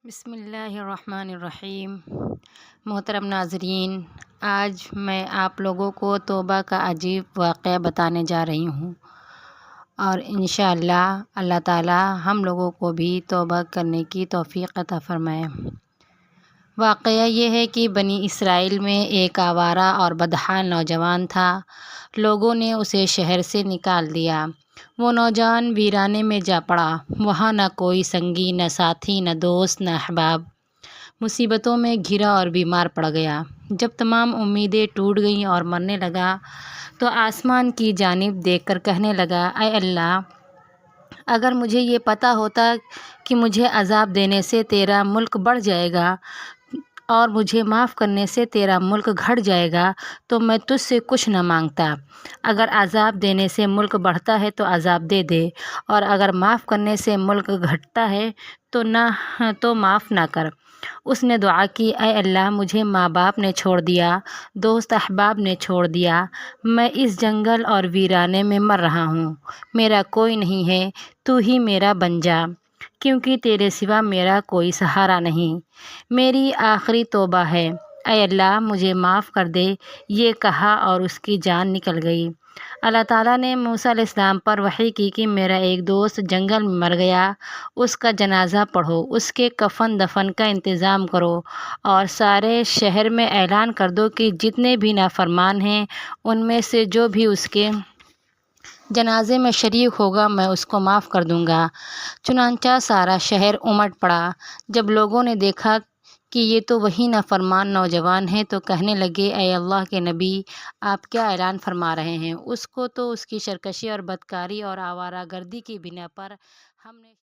بسم اللہ الرحمن الرحیم۔ محترم ناظرین، آج میں آپ لوگوں کو توبہ کا عجیب واقعہ بتانے جا رہی ہوں، اور انشاءاللہ اللہ تعالی ہم لوگوں کو بھی توبہ کرنے کی توفیق عطا فرمائے۔ واقعہ یہ ہے کہ بنی اسرائیل میں ایک آوارہ اور بدحال نوجوان تھا۔ لوگوں نے اسے شہر سے نکال دیا۔ وہ نوجوان ویرانے میں جا پڑا۔ وہاں نہ کوئی سنگی، نہ ساتھی، نہ دوست، نہ احباب۔ مصیبتوں میں گھرا اور بیمار پڑ گیا۔ جب تمام امیدیں ٹوٹ گئیں اور مرنے لگا تو آسمان کی جانب دیکھ کر کہنے لگا، اے اللہ، اگر مجھے یہ پتہ ہوتا کہ مجھے عذاب دینے سے تیرا ملک بڑھ جائے گا اور مجھے معاف کرنے سے تیرا ملک گھٹ جائے گا تو میں تجھ سے کچھ نہ مانگتا۔ اگر عذاب دینے سے ملک بڑھتا ہے تو عذاب دے دے، اور اگر معاف کرنے سے ملک گھٹتا ہے تو معاف نہ کر۔ اس نے دعا کی، اے اللہ، مجھے ماں باپ نے چھوڑ دیا، دوست احباب نے چھوڑ دیا، میں اس جنگل اور ویرانے میں مر رہا ہوں، میرا کوئی نہیں ہے، تو ہی میرا بن جا، کیونکہ تیرے سوا میرا کوئی سہارا نہیں، میری آخری توبہ ہے، اے اللہ مجھے معاف کر دے۔ یہ کہا اور اس کی جان نکل گئی۔ اللہ تعالیٰ نے موسیٰ علیہ السلام پر وحی کی کہ میرا ایک دوست جنگل میں مر گیا، اس کا جنازہ پڑھو، اس کے کفن دفن کا انتظام کرو، اور سارے شہر میں اعلان کر دو کہ جتنے بھی نافرمان ہیں ان میں سے جو بھی اس کے جنازے میں شریک ہوگا میں اس کو معاف کر دوں گا۔ چنانچہ سارا شہر امٹ پڑا۔ جب لوگوں نے دیکھا کہ یہ تو وہی نافرمان نوجوان ہے تو کہنے لگے، اے اللہ کے نبی، آپ کیا اعلان فرما رہے ہیں؟ اس کو تو اس کی سرکشی اور بدکاری اور آوارہ گردی کی بنا پر ہم نے